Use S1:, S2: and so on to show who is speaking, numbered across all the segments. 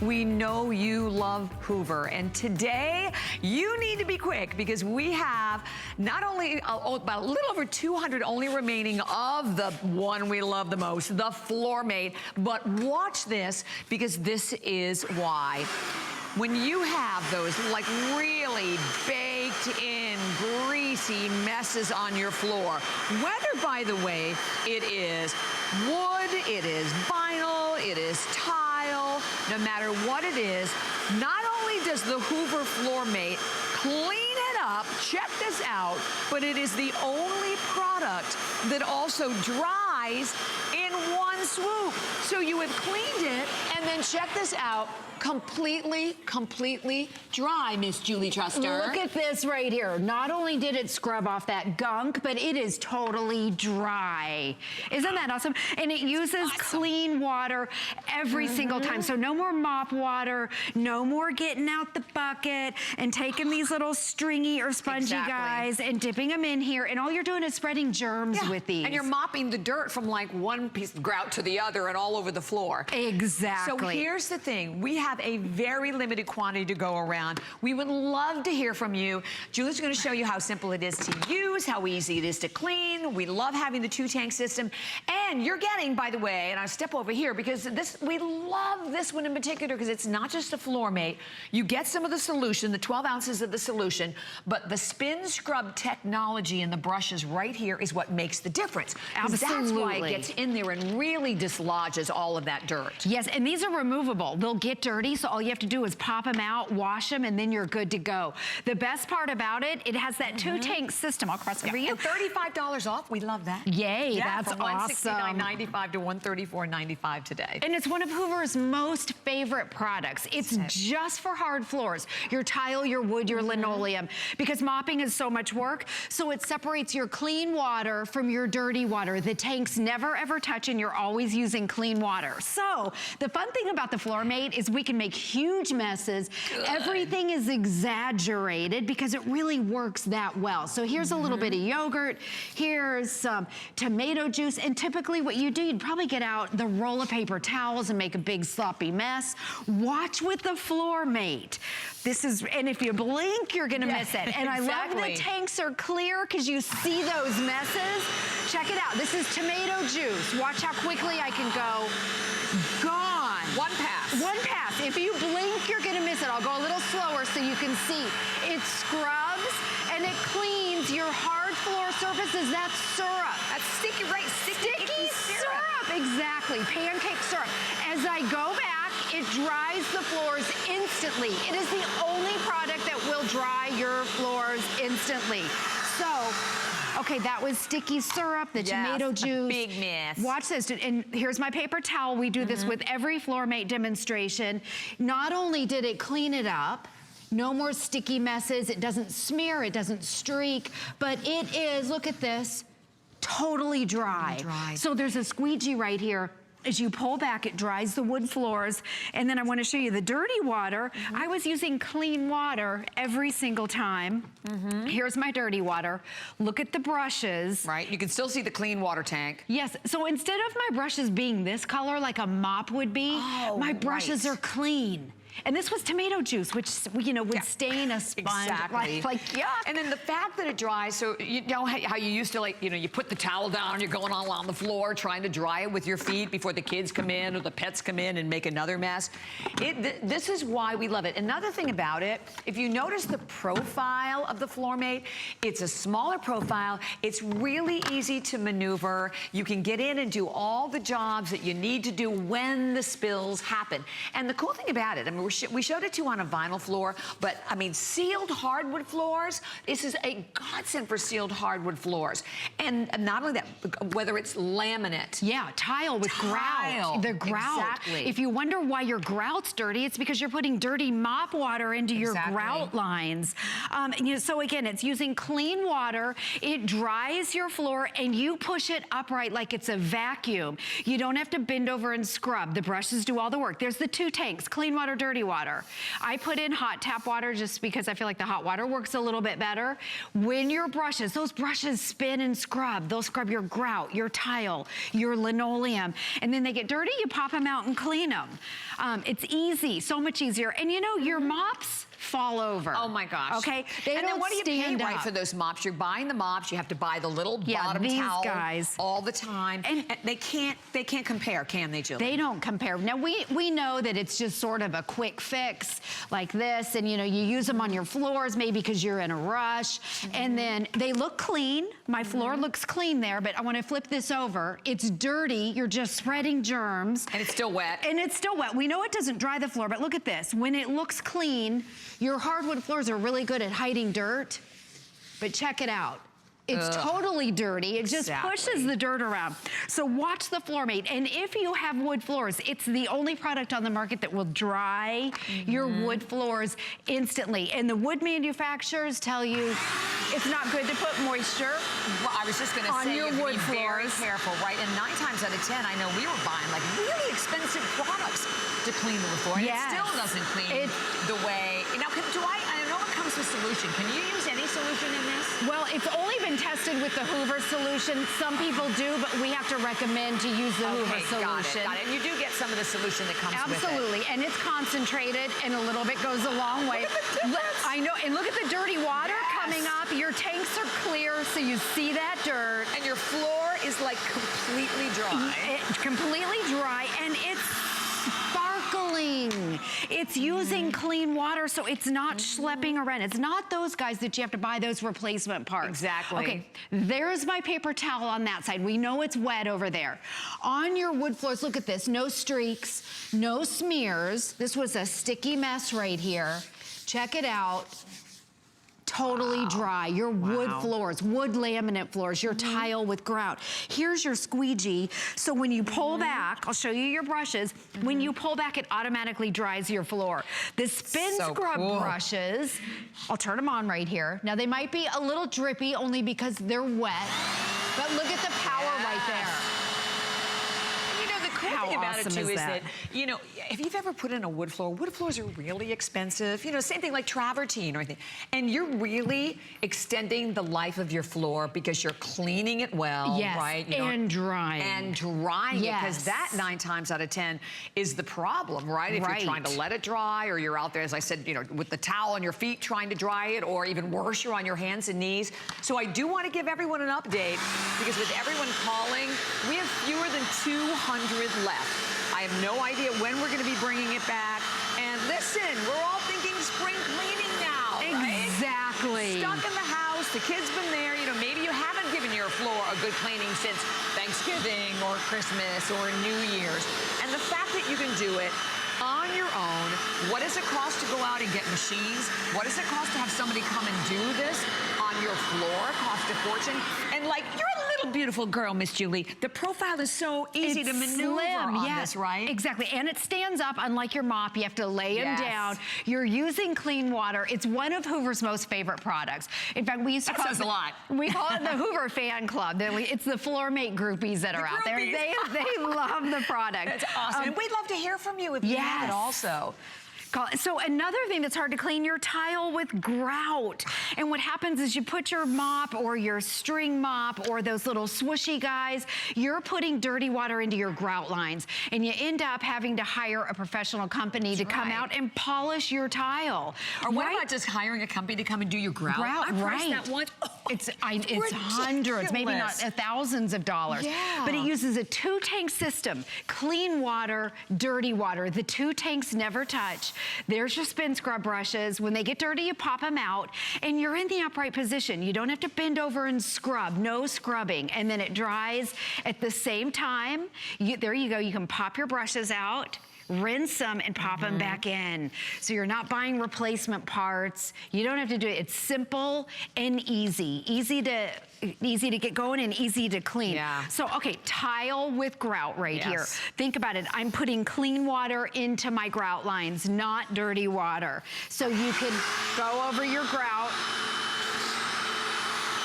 S1: We know you love Hoover, and today you need to be quick because we have not only about a little over 200 only remaining of the one we love the most, the FloorMate, but watch this because this is why. When you have those like really baked in greasy messes on your floor, whether by the way it is wood, it is vinyl, it is tile, no matter what it is, not only does the Hoover FloorMate clean it up, check this out, but it is the only product that also dries in one swoop. So you have cleaned it, and then check this out, completely dry, Miss Julie Truster.
S2: Look at this right here. Not only did it scrub off that gunk, but it is totally dry. Isn't that awesome? And it uses clean water every single time. So no more mop water, no more getting out the bucket and taking these little stringy or spongy guys and dipping them in here. And all you're doing is spreading germs with these.
S1: And you're mopping the dirt from like one piece of grout to the other and all over the floor.
S2: Exactly.
S1: So here's the thing. We have a very limited quantity to go around. We would love to hear from you. Julie's going to show you how simple it is to use, how easy it is to clean. We love having the two-tank system. And you're getting, by the way, and I'll step over here because we love this one in particular because it's not just a FloorMate. You get some of the solution, the 12 ounces of the solution, but the SpinScrub technology in the brushes right here is what makes the difference.
S2: Absolutely.
S1: That's why it gets in there and really dislodges all of that dirt.
S2: Yes, and these are removable. They'll get dirty, so all you have to do is pop them out, wash them, and then you're good to go. The best part about it, it has that two-tank system. I'll cross over you.
S1: And $35 off. We love that.
S2: Yay, that's
S1: from
S2: awesome.
S1: $169.95 to $134.95 today.
S2: And it's one of Hoover's most favorite products. It's just for hard floors. Your tile, your wood, your linoleum. Because mopping is so much work, so it separates your clean water from your dirty water. The tanks never ever touch and you're always using clean water. So the fun thing about the FloorMate is we can make huge messes. Everything is exaggerated because it really works that well. So here's a little bit of yogurt. Here's some tomato juice. And typically what you do, you'd probably get out the roll of paper towels and make a big sloppy mess. Watch with the FloorMate. This is, and if you blink, you're gonna miss it. And I love the tanks are clear because you see those messes. Check it out. This is tomato juice. Watch how quickly I can go. Gone.
S1: One pass.
S2: One pass. If you blink, you're gonna miss it. I'll go a little slower so you can see. It scrubs and it cleans your hard floor surfaces. That's syrup.
S1: That's sticky, right? Sticky
S2: syrup. Exactly. Pancake syrup. As I go back, it dries the floors instantly. It is the only product that will dry your floors instantly. So, okay, that was sticky syrup, the tomato juice.
S1: Big mess.
S2: Watch this, and here's my paper towel. We do this with every FloorMate demonstration. Not only did it clean it up, no more sticky messes, it doesn't smear, it doesn't streak, but it is, look at this, totally dry. So there's a squeegee right here. As you pull back, it dries the wood floors. And then I want to show you the dirty water. I was using clean water every single time. Here's my dirty water. Look at the brushes.
S1: Right, you can still see the clean water tank.
S2: Yes, so instead of my brushes being this color like a mop would be, my brushes are clean. And this was tomato juice, which, you know, would stain a sponge.
S1: Exactly.
S2: Like yuck.
S1: And then the fact that it dries, so you know how you used to, like, you know, you put the towel down, you're going all on the floor trying to dry it with your feet before the kids come in or the pets come in and make another mess. This is why we love it. Another thing about it, if you notice the profile of the FloorMate, it's a smaller profile. It's really easy to maneuver. You can get in and do all the jobs that you need to do when the spills happen. And the cool thing about it, I mean, we showed it to you on a vinyl floor, but I mean, sealed hardwood floors, this is a godsend for sealed hardwood floors. And not only that, whether it's laminate.
S2: Yeah, tile with grout. The grout.
S1: Exactly.
S2: If you wonder why your grout's dirty, it's because you're putting dirty mop water into your grout lines. You know, so again, it's using clean water, it dries your floor, and you push it upright like it's a vacuum. You don't have to bend over and scrub. The brushes do all the work. There's the two tanks, clean water, dirty dirty water. I put in hot tap water just because I feel like the hot water works a little bit better. When your brushes, those brushes spin and scrub. They'll scrub your grout, your tile, your linoleum, and then they get dirty, you pop them out and clean them. It's easy, so much easier. And you know, your mops fall over.
S1: Oh my gosh.
S2: Okay? They
S1: and
S2: don't
S1: then what do you pay,
S2: stand
S1: right,
S2: up.
S1: for those mops? You're buying the mops, you have to buy the little bottom towel
S2: guys
S1: all the time. And they can't compare, can they, Julie?
S2: They don't compare. Now we know that it's just sort of a quick fix like this, and you know, you use them on your floors maybe because you're in a rush, and then they look clean. My floor looks clean there, but I want to flip this over. It's dirty, you're just spreading germs.
S1: And it's still wet.
S2: And it's still wet. We know it doesn't dry the floor, but look at this. When it looks clean, your hardwood floors are really good at hiding dirt, but check it out. It's totally dirty. It just pushes the dirt around. So watch the FloorMate. And if you have wood floors, it's the only product on the market that will dry your wood floors instantly. And the wood manufacturers tell you it's not good to put moisture.
S1: Well, I was just going to say,
S2: your
S1: you have
S2: wood
S1: to be very
S2: floors.
S1: careful, right? And 9 times out of 10, I know we were buying like really expensive products to clean the wood floor. And it still doesn't clean the way. Now, I know it comes with solution. Can you use any solution in this?
S2: Well, it's only been tested with the Hoover solution. Some people do, but we have to recommend to use the Hoover solution.
S1: Got it. And you do get some of the solution that comes with it.
S2: Absolutely, and it's concentrated, and a little bit goes a long way. I know, and look at the dirty water coming up. Your tanks are clear, so you see that dirt.
S1: And your floor is like completely dry.
S2: It's completely dry, and it's sparkling. It's using clean water, so it's not schlepping around. It's not those guys that you have to buy those replacement parts.
S1: Exactly.
S2: Okay, there's my paper towel on that side. We know it's wet over there. On your wood floors, look at this. No streaks, no smears. This was a sticky mess right here. Check it out. Totally dry. Your wood floors, wood laminate floors, your tile with grout. Here's your squeegee. So when you pull back, I'll show you your brushes. When you pull back, it automatically dries your floor. The SpinScrub brushes, I'll turn them on right here. Now they might be a little drippy only because they're wet, but look at the power right there.
S1: How thing about
S2: awesome
S1: it too is
S2: that?
S1: you know, if you've ever put in a wood floors are really expensive. You know, same thing like travertine or anything. And you're really extending the life of your floor because you're cleaning it well, right? You
S2: and drying.
S1: And drying it, because that 9 times out of 10 is the problem, right? If you're trying to let it dry, or you're out there, as I said, you know, with the towel on your feet trying to dry it, or even worse, you're on your hands and knees. So I do want to give everyone an update, because with everyone calling, we have fewer than 200 left. I have no idea when we're going to be bringing it back. And listen, we're all thinking spring cleaning now, right?
S2: Exactly.
S1: Stuck in the house, the kids been there. You know, maybe you haven't given your floor a good cleaning since Thanksgiving or Christmas or New Year's. And the fact that you can do it on your own, what does it cost to go out and get machines? What does it cost to have somebody come and do this on your floor? It costs a fortune. And like, you're a little beautiful girl, Miss Julie. The profile is so easy to maneuver on this, right?
S2: Exactly, and it stands up. Unlike your mop, you have to lay them down. You're using clean water. It's one of Hoover's most favorite products. In fact, we used to call it, we call it the Hoover fan club. It's the FloorMate groupies that are out there. They love the product.
S1: That's awesome. And we'd love to hear from you if you have it also.
S2: So another thing that's hard to clean, your tile with grout. And what happens is you put your mop or your string mop or those little swooshy guys, you're putting dirty water into your grout lines. And you end up having to hire a professional company to come out and polish your tile.
S1: Or what about just hiring a company to come and do your grout? I priced that once.
S2: It's hundreds, maybe not thousands of dollars. But it uses a 2-tank system. Clean water, dirty water. The 2 tanks never touch. There's your SpinScrub brushes. When they get dirty, you pop them out, and you're in the upright position. You don't have to bend over and scrub. No scrubbing. And then it dries at the same time. There you go. You can pop your brushes out, rinse them, and pop them back in. So you're not buying replacement parts. You don't have to do it. It's simple and easy. Easy to get going and easy to clean. So, okay, tile with grout right here. Think about it. I'm putting clean water into my grout lines, not dirty water. So you can go over your grout,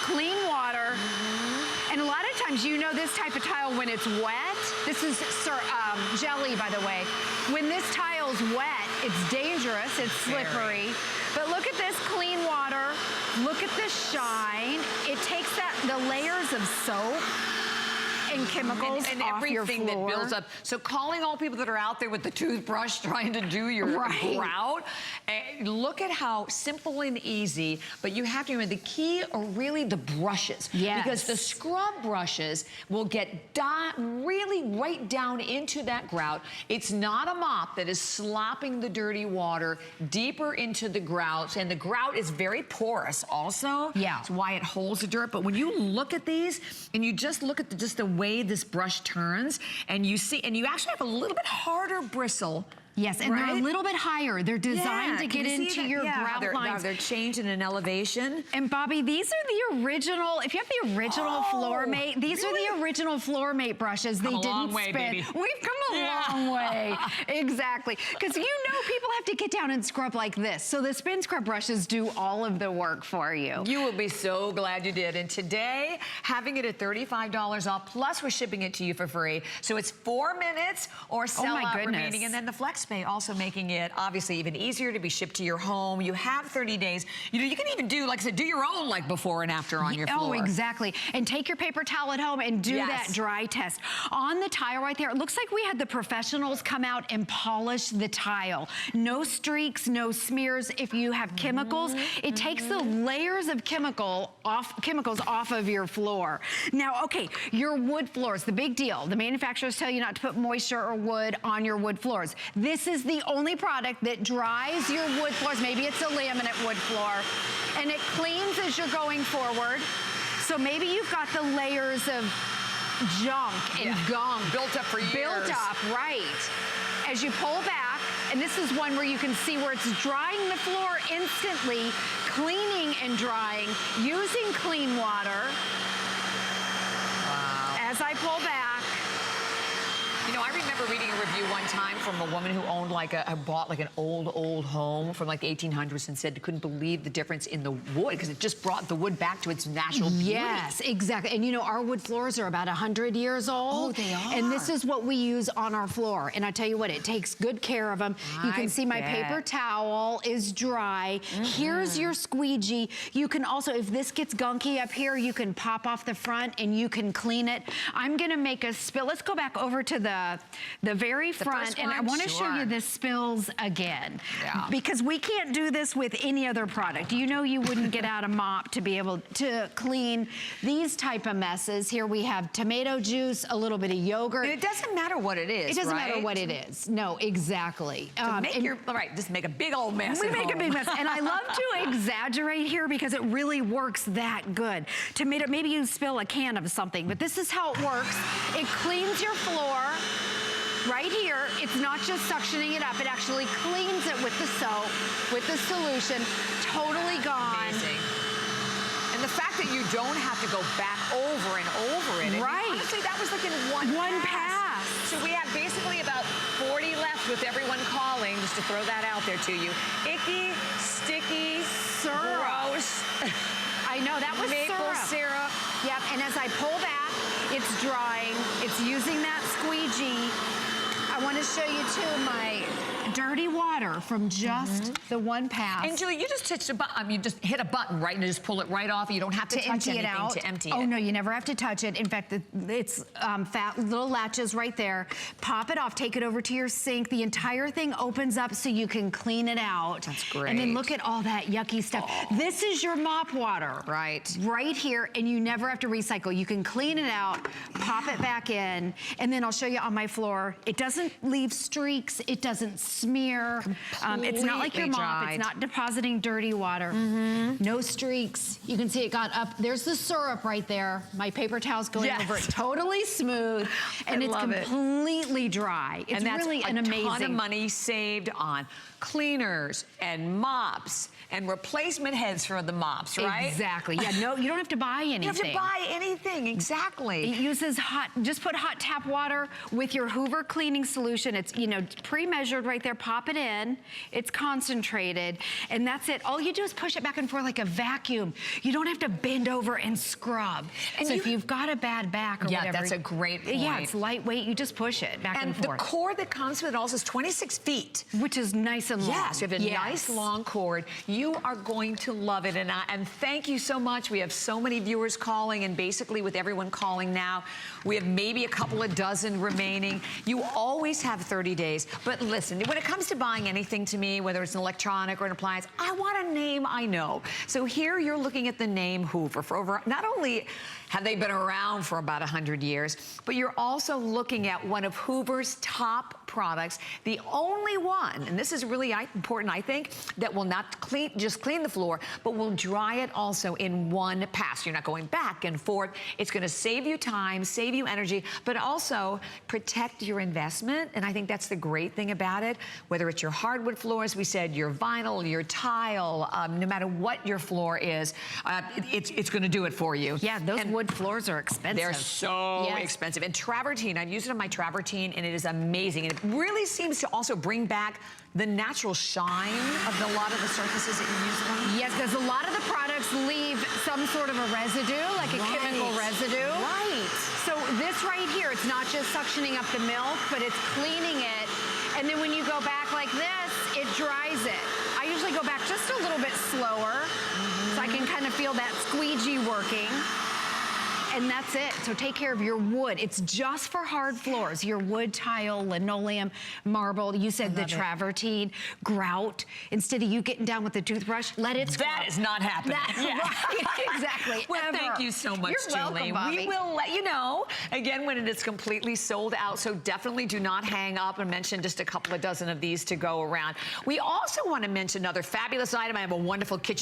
S2: clean water, and a lot of times, you know, this type of tile, when it's wet, this is jelly, by the way. When this tile's wet, It's dangerous, it's slippery. But look at this clean water. Look at the shine. It takes the layers of soap and chemicals
S1: and
S2: off your floor.
S1: everything that builds up. So calling all people that are out there with the toothbrush trying to do your grout, look at how simple and easy, but you have to remember the key are really the brushes.
S2: Yes.
S1: Because the scrub brushes will get really right down into that grout. It's not a mop that is slopping the dirty water deeper into the grout, and the grout is very porous also.
S2: Yeah.
S1: That's why it holds the dirt. But when you look at these and you just look at the way this brush turns, and you see, and you actually have a little bit harder bristle.
S2: Yes, and they're a little bit higher. They're designed to get into your grout lines.
S1: They're changing an elevation.
S2: And Bobby, these are the original, if you have the original FloorMate, these are the original FloorMate brushes. They didn't spin.
S1: Baby.
S2: We've come a long way. Exactly. Because you know people have to get down and scrub like this. So the SpinScrub brushes do all of the work for you.
S1: You will be so glad you did. And today, having it at $35 off, plus we're shipping it to you for free. So it's 4 minutes or sell out remaining. And then the FlexPay also making it obviously even easier to be shipped to your home. You have 30 days. You know, you can even do, like I said, do your own like before and after on your floor.
S2: Oh, exactly. And take your paper towel at home and do that dry test. On the tile right there, it looks like we had the professionals come out and polish the tile. No streaks, no smears. If you have chemicals, it takes the layers of chemicals off of your floor. Now, okay, your wood floors, the big deal. The manufacturers tell you not to put moisture or wood on your wood floors. This is the only product that dries your wood floors. Maybe it's a laminate wood floor, and it cleans as you're going forward. So maybe you've got the layers of junk and gunk
S1: built up for years.
S2: Built up, right. As you pull back, and this is one where you can see where it's drying the floor instantly, cleaning and drying, using clean water.
S1: Wow.
S2: As I pull back.
S1: You know, I remember reading a review one time from a woman who owned bought like an old home from like the 1800s and said couldn't believe the difference in the wood because it just brought the wood back to its natural beauty.
S2: Yes, exactly. And you know, our wood floors are about 100 years old.
S1: Oh, they are.
S2: And this is what we use on our floor. And I tell you what, it takes good care of them. You can see my paper towel is dry. Here's your squeegee. You can also, if this gets gunky up here, you can pop off the front and you can clean it. I'm gonna make a spill. Let's go back over to the very front, and I want to show you the spills again. Yeah. Because we can't do this with any other product. You know you wouldn't get out a mop to be able to clean these type of messes. Here we have tomato juice, a little bit of yogurt.
S1: And it doesn't matter what it is,
S2: It doesn't matter what it is. No, exactly.
S1: Just make a big old mess.
S2: We make a big mess. And I love to exaggerate here because it really works that good. Tomato, maybe you spill a can of something, but this is how it works. It cleans your floor. Right here, it's not just suctioning it up, it actually cleans it with the soap, with the solution, totally gone.
S1: Amazing. And the fact that you don't have to go back over and over it.
S2: Right.
S1: I mean, honestly, that was like in one pass. So we have basically about 40 left with everyone calling, just to throw that out there to you. Icky, sticky, gross.
S2: I know, that was
S1: maple syrup.
S2: Yep, and as I pull back, it's drying. It's using that squeegee. I want to show you too my dirty water from just the one pass.
S1: And Julie, you just touched a button. You just hit a button, right, and just pull it right off. You don't have to touch anything to empty it.
S2: Oh no, you never have to touch it. In fact, it's fat little latches right there. Pop it off, take it over to your sink. The entire thing opens up so you can clean it out.
S1: That's great.
S2: And then look at all that yucky stuff. Oh. This is your mop water.
S1: Right.
S2: Right here, and you never have to recycle. You can clean it out, pop it back in, and then I'll show you on my floor. It doesn't leave streaks. It doesn't smear. It's not like your mop. It's not depositing dirty water. No streaks. You can see it got up. There's the syrup right there. My paper towel's going over it. Totally smooth. And it's completely dry. It's really an amazing.
S1: And that's a ton of money saved on cleaners and mops and replacement heads for the mops, right?
S2: Exactly. Yeah, no, you don't have to buy anything.
S1: You don't have to buy anything, exactly.
S2: It uses just put hot tap water with your Hoover cleaning solution. It's, you know, pre-measured right there. pop it in. It's concentrated, and that's it. All you do is push it back and forth like a vacuum. You don't have to bend over and scrub. And so if you've got a bad back or whatever.
S1: Yeah, that's a great point.
S2: Yeah, it's lightweight. You just push it back and forth.
S1: And the cord that comes with it also is 26 feet.
S2: Which is nice and long.
S1: Yes, you have a nice long cord. You are going to love it. And thank you so much. We have so many viewers calling, and basically with everyone calling now, we have maybe a couple of dozen remaining. You always have 30 days. But listen, when it comes to buying anything to me, whether it's an electronic or an appliance, I want a name I know. So here you're looking at the name Hoover. For over, not only have they been around for about 100 years, but you're also looking at one of Hoover's top products, the only one, and this is really important, I think, that will not just clean the floor, but will dry it also in one pass. You're not going back and forth. It's going to save you time, save you energy, but also protect your investment. And I think that's the great thing about it. Whether it's your hardwood floors, we said your vinyl, your tile, no matter what your floor is, it's going to do it for you.
S2: Yeah, those wood floors are expensive.
S1: They're so expensive. And travertine, I've used it on my travertine, and it is amazing. And it really seems to also bring back the natural shine of a lot of the surfaces that you use it on.
S2: Yes, because a lot of the products leave some sort of a residue, like a chemical residue.
S1: Right.
S2: So this right here, it's not just suctioning up the milk, but it's cleaning it. And then when you go back like this, it dries it. I usually go back just a little bit slower, so I can kind of feel that squeegee working. And that's it. So take care of your wood. It's just for hard floors. Your wood, tile, linoleum, marble. You said the travertine, grout. Instead of you getting down with the toothbrush, let it scrub.
S1: That is not happening.
S2: Right, exactly.
S1: Well, thank you so much,
S2: You're
S1: Julie.
S2: welcome, Bobby.
S1: We will let you know, again, when it is completely sold out. So definitely do not hang up and mention just a couple of dozen of these to go around. We also want to mention another fabulous item. I have a wonderful kitchen